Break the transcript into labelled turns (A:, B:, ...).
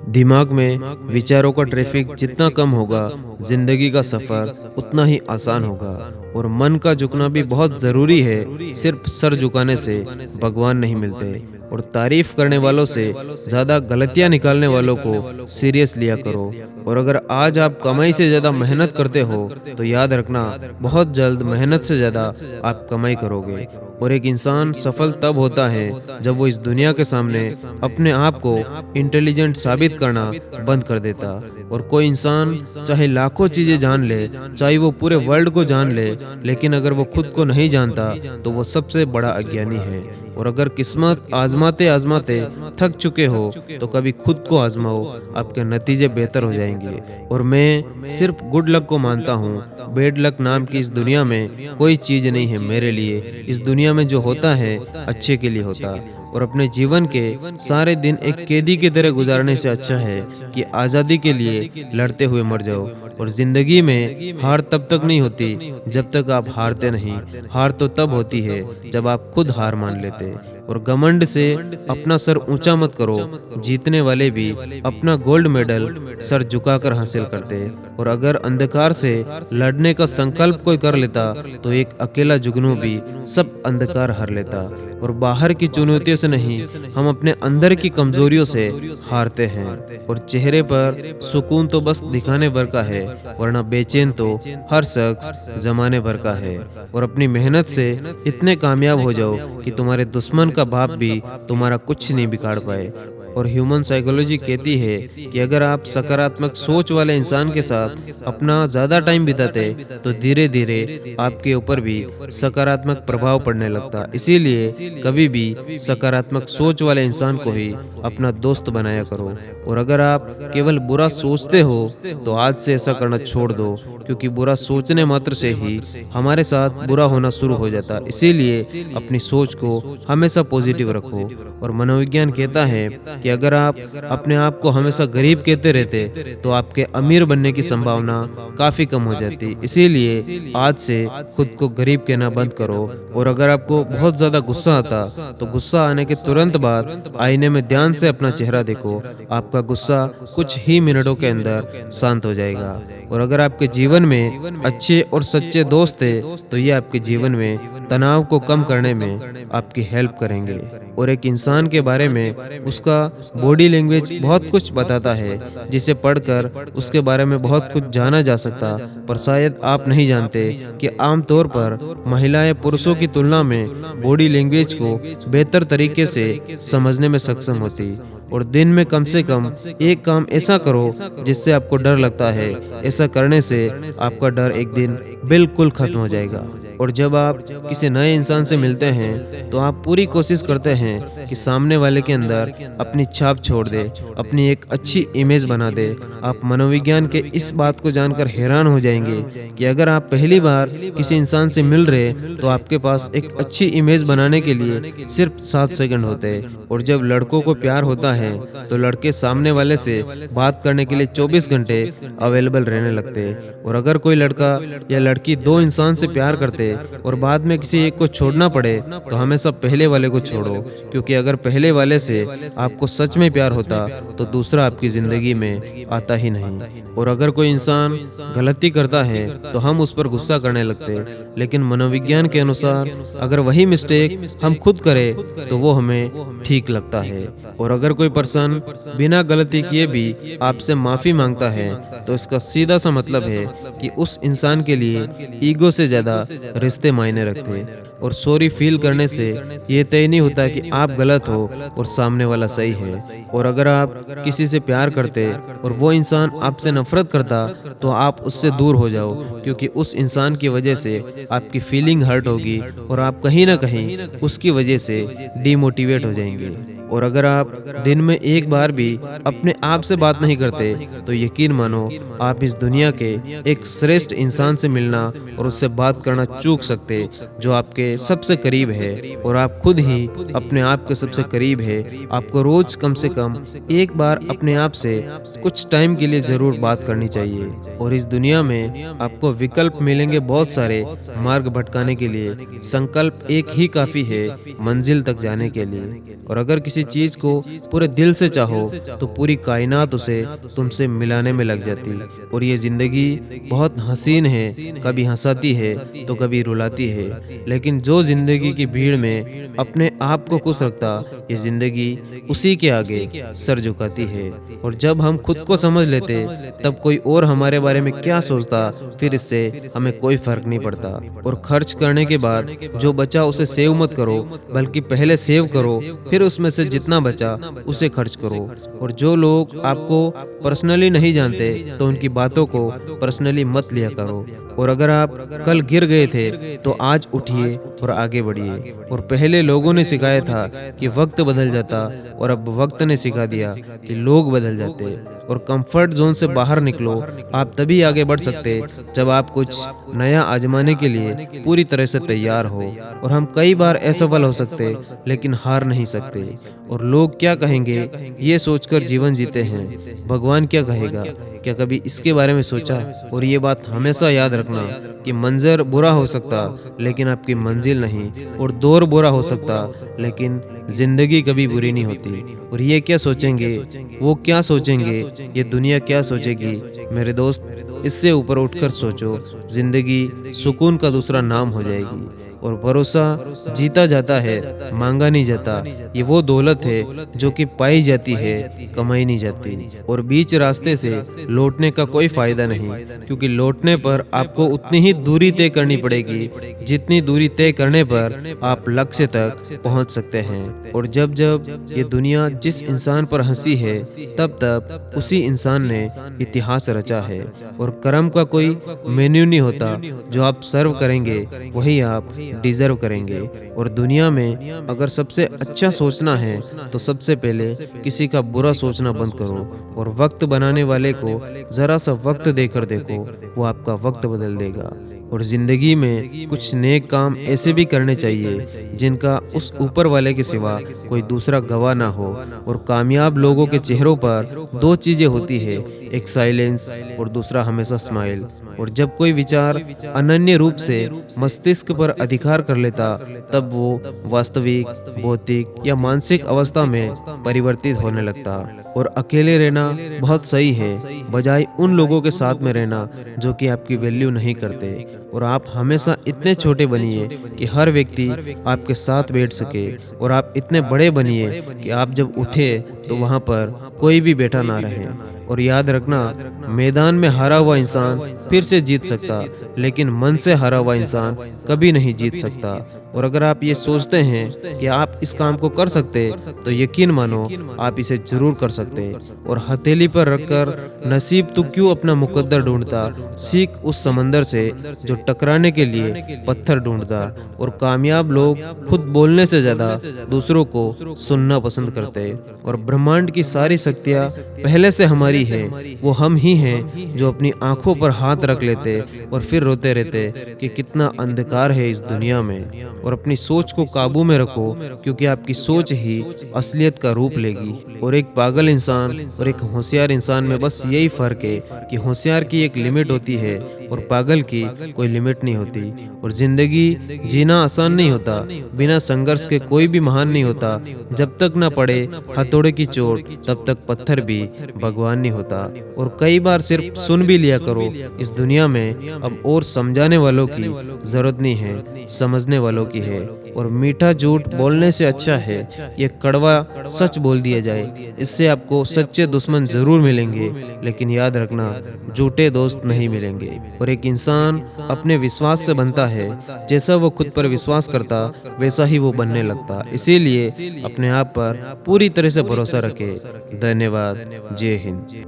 A: दिमाग में विचारों का ट्रैफिक जितना कम होगा, जिंदगी का सफर उतना ही आसान होगा। और मन का झुकना भी बहुत जरूरी है। सिर्फ सर झुकाने से भगवान नहीं मिलते। और तारीफ करने वालों से ज्यादा गलतियां निकालने वालों को सीरियस लिया करो। और अगर आज आप कमाई से ज्यादा मेहनत करते हो तो याद रखना, बहुत जल्द मेहनत से ज्यादा आप कमाई करोगे। और एक इंसान सफल तब होता है जब वो इस दुनिया के सामने अपने आप को इंटेलिजेंट साबित करना बंद कर देता। और कोई इंसान चाहे लाखों चीजें जान ले, चाहे वो पूरे वर्ल्ड को जान ले, लेकिन अगर वो खुद को नहीं जानता तो वो सबसे बड़ा अज्ञानी है। और अगर किस्मत आजमाते आजमाते थक चुके हो तो कभी खुद को आजमाओ, आपके नतीजे बेहतर हो जाएंगे। और मैं सिर्फ गुड लक को मानता हूँ। बैड लक नाम की इस दुनिया में कोई चीज नहीं है मेरे लिए। इस दुनिया में जो होता है अच्छे के लिए होता। और अपने जीवन के सारे दिन एक कैदी की तरह गुजारने से अच्छा है कि आज़ादी के लिए लड़ते हुए मर जाओ। और जिंदगी में हार तब तक नहीं होती जब तक आप हारते नहीं। हार तो तब होती है जब आप खुद हार मान लेते। और घमंड से अपना सर ऊंचा मत करो। जीतने वाले भी अपना गोल्ड मेडल सर झुकाकर हासिल करते। और अगर अंधकार से लड़ने का संकल्प कोई कर लेता तो एक अकेला जुगनू भी सब अंधकार हर लेता। और बाहर की चुनौतियों से नहीं, हम अपने अंदर की कमजोरियों से हारते हैं। और चेहरे पर सुकून तो बस दिखाने भर का है, वरना बेचैन तो हर शख्स जमाने भर का है। और अपनी मेहनत से इतने कामयाब हो जाओ कि तुम्हारे दुश्मन का बाप भी तुम्हारा कुछ नहीं बिगाड़ पाए। और ह्यूमन साइकोलॉजी कहती है कि अगर आप सकारात्मक सोच वाले इंसान के साथ अपना ज़्यादा टाइम बिताते तो धीरे धीरे आपके ऊपर भी सकारात्मक प्रभाव पड़ने लगता। इसीलिए कभी भी सकारात्मक सोच वाले इंसान को ही अपना दोस्त बनाया करो। और अगर आप केवल बुरा सोचते हो तो आज से ऐसा करना छोड़ दो, क्योंकि बुरा सोचने मात्र से ही हमारे साथ बुरा होना शुरू हो जाता। इसीलिए अपनी सोच को हमेशा पॉजिटिव रखो। और मनोविज्ञान कहता है कि अगर आप अपने आप को हमेशा गरीब कहते रहते तो आपके अमीर बनने की संभावना काफी कम हो जाती। इसीलिए आज से खुद को गरीब कहना बंद करो। और अगर आपको बहुत ज्यादा गुस्सा आता तो गुस्सा आने के तुरंत बाद आईने में ध्यान से अपना चेहरा देखो। आपका गुस्सा कुछ ही मिनटों के अंदर शांत हो जाएगा। और अगर आपके जीवन में अच्छे और सच्चे दोस्त है तो ये आपके जीवन में तनाव को कम करने में आपकी हेल्प करेंगे। और एक इंसान के बारे में उसका बॉडी लैंग्वेज बहुत कुछ बताता है, जिसे पढ़कर उसके बारे में बहुत कुछ जाना जा सकता। पर शायद आप नहीं जानते कि आमतौर पर महिलाएं पुरुषों की तुलना में बॉडी लैंग्वेज को बेहतर तरीके से समझने में सक्षम होती। और दिन में कम से कम एक काम ऐसा करो जिससे आपको डर लगता है। ऐसा करने से आपका डर एक दिन बिल्कुल खत्म हो जाएगा। और जब आप किसी नए इंसान से मिलते हैं तो आप पूरी कोशिश करते हैं कि सामने वाले के अंदर अपनी छाप छोड़ दे, अपनी एक अच्छी इमेज बना दे। आप मनोविज्ञान के इस बात को जानकर हैरान हो जाएंगे कि अगर आप पहली बार किसी इंसान से मिल रहे तो आपके पास एक अच्छी इमेज बनाने के लिए सिर्फ 7 सेकंड होते हैं। और जब लड़कों को प्यार होता है तो लड़के सामने वाले से बात करने के लिए 24 घंटे अवेलेबल रहने लगते हैं। और अगर कोई लड़का या लड़की दो इंसान से प्यार करते और बाद में किसी एक को छोड़ना पड़े तो हमेशा पहले वाले को छोड़ो, क्योंकि अगर पहले वाले से आपको सच में प्यार होता तो दूसरा आपकी जिंदगी में आता ही नहीं। और अगर कोई इंसान गलती करता है तो हम उस पर गुस्सा करने लगते, लेकिन मनोविज्ञान के अनुसार अगर वही मिस्टेक हम खुद करें तो वो हमें ठीक लगता है। और अगर कोई पर्सन बिना गलती किए भी आपसे माफी मांगता है तो इसका सीधा सा मतलब है कि उस इंसान के लिए ईगो से ज्यादा रिश्ते मायने रखते हैं। और सॉरी फील करने से ये तय नहीं होता कि आप गलत हो और सामने वाला सही है। और अगर आप किसी से प्यार करते और वो इंसान आपसे नफरत करता तो आप उससे दूर हो जाओ, क्योंकि उस इंसान की वजह से आपकी फीलिंग हर्ट होगी और आप कहीं ना कहीं उसकी वजह से डिमोटिवेट हो जाएंगे। और अगर आप दिन में एक बार भी अपने आप से बात नहीं करते तो यकीन मानो आप इस दुनिया के एक श्रेष्ठ इंसान से मिलना और उससे बात करना चूक सकते, जो आपके आपके सबसे करीब है और आप खुद ही अपने आप के सबसे करीब है। आपको रोज कम से कम एक बार अपने आप से कुछ टाइम के लिए जरूर बात करनी चाहिए। और इस दुनिया में आपको विकल्प मिलेंगे बहुत सारे मार्ग भटकाने के लिए, संकल्प एक ही काफी है मंजिल तक जाने के लिए। और अगर किसी चीज को पूरे दिल से चाहो तो पूरी कायनात उसे तुमसे मिलाने में लग जाती। और ये जिंदगी बहुत हसीन है, कभी हंसाती है तो कभी रुलाती है, लेकिन जो जिंदगी की भीड़ में अपने आप को खुश रखता, ये जिंदगी उसी के आगे सर झुकाती है। और जब हम खुद को समझ लेते तब कोई और हमारे बारे में क्या सोचता, फिर इससे हमें कोई फर्क नहीं पड़ता। और खर्च करने के बाद जो बचा उसे सेव मत करो, बल्कि पहले सेव करो, फिर उसमें से जितना बचा उसे खर्च करो। और जो लोग आपको पर्सनली नहीं जानते तो उनकी बातों को पर्सनली मत लिया करो। और अगर आप कल गिर गए थे तो आज उठिए और आगे बढ़िए। और पहले लोगों ने सिखाया था कि वक्त बदल जाता, और अब वक्त ने सिखा दिया कि लोग बदल जाते। और कंफर्ट जोन से बाहर निकलो, आप तभी आगे बढ़ सकते जब आप कुछ नया आजमाने के लिए पूरी तरह से तैयार हो। और हम कई बार असफल हो सकते लेकिन हार नहीं सकते। और लोग क्या कहेंगे ये सोचकर जीवन जीते हैं, भगवान क्या कहेगा, क्या कभी इसके बारे में सोचा? और ये बात हमेशा याद रखना कि मंजर बुरा हो सकता लेकिन आपकी मंजिल नहीं, और दौर बुरा हो सकता लेकिन जिंदगी कभी बुरी नहीं होती। और ये क्या सोचेंगे, वो क्या सोचेंगे, ये दुनिया क्या सोचेगी? मेरे दोस्त, इससे ऊपर उठकर सोचो, जिंदगी सुकून का दूसरा नाम हो जाएगी। और भरोसा जीता जाता है, मांगा नहीं जाता। ये वो दौलत है जो कि पाई जाती है, कमाई नहीं जाती। और बीच रास्ते से लौटने का कोई फायदा नहीं, क्योंकि लौटने पर आपको उतनी ही दूरी तय करनी पड़ेगी जितनी दूरी तय करने पर आप लक्ष्य तक पहुंच सकते हैं। और जब जब ये दुनिया जिस इंसान पर हंसी है, तब तब उसी इंसान ने इतिहास रचा है। और कर्म का कोई मेन्यू नहीं होता, जो आप सर्व करेंगे वही आप डिजर्व करेंगे। और दुनिया में अगर सबसे अच्छा सोचना है तो सबसे पहले किसी का बुरा सोचना बंद करो। और वक्त बनाने वाले को जरा सा वक्त देकर देखो, वो आपका वक्त बदल देगा। और जिंदगी में कुछ नेक काम ऐसे भी करने चाहिए जिनका उस ऊपर वाले के सिवा कोई दूसरा गवाह ना हो। और कामयाब लोगों के चेहरों पर दो चीजें होती है, एक साइलेंस और दूसरा हमेशा स्माइल। और जब कोई विचार अनन्य रूप से मस्तिष्क पर अधिकार कर लेता, तब वो वास्तविक, भौतिक या मानसिक अवस्था में परिवर्तित होने लगता। और अकेले रहना बहुत सही है, बजाय उन लोगों के साथ में रहना जो कि आपकी वैल्यू नहीं करते। और आप हमेशा इतने छोटे बनिए कि हर व्यक्ति आपके साथ बैठ सके, और आप इतने बड़े बनिए कि आप जब उठे तो वहां पर कोई भी बैठा ना रहे। और याद रखना, मैदान में हारा हुआ इंसान फिर से जीत सकता, लेकिन मन से हारा हुआ इंसान कभी नहीं जीत सकता। और अगर आप ये सोचते हैं कि आप इस काम को कर सकते, तो यकीन मानो आप इसे जरूर कर सकते। और हथेली पर रखकर नसीब तू क्यों अपना मुकद्दर ढूंढता, सीख उस समंदर से जो टकराने के लिए पत्थर ढूंढता। और कामयाब लोग खुद बोलने से ज्यादा दूसरों को सुनना पसंद करते। और ब्रह्मांड की सारी शक्तियाँ पहले से हमारी है, वो हम ही हैं जो अपनी आंखों पर हाथ रख लेते और फिर रोते रहते कि कितना अंधकार है इस दुनिया में। और अपनी सोच को काबू में रखो, क्योंकि आपकी सोच ही असलियत का रूप लेगी। और एक पागल इंसान और एक होशियार इंसान में बस यही फर्क है कि होशियार की एक लिमिट होती है और पागल की कोई लिमिट नहीं होती। और जिंदगी जीना आसान नहीं होता, बिना संघर्ष के कोई भी महान नहीं होता। जब तक न पड़े हथौड़े की चोट, तब तक पत्थर भी भगवान नहीं होता। और कई बार सिर्फ सुन भी लिया करो, इस दुनिया में अब और समझाने वालों की जरूरत नहीं है, समझने वालों की है। और मीठा झूठ बोलने से अच्छा है ये कड़वा सच बोल दिया जाए। इससे आपको सच्चे दुश्मन जरूर मिलेंगे, लेकिन याद रखना, झूठे दोस्त नहीं मिलेंगे। और एक इंसान अपने विश्वास से बनता है, जैसा वो खुद पर विश्वास करता वैसा ही वो बनने लगता। इसीलिए अपने आप पर पूरी तरह से भरोसा रखे। धन्यवाद। जय हिंद।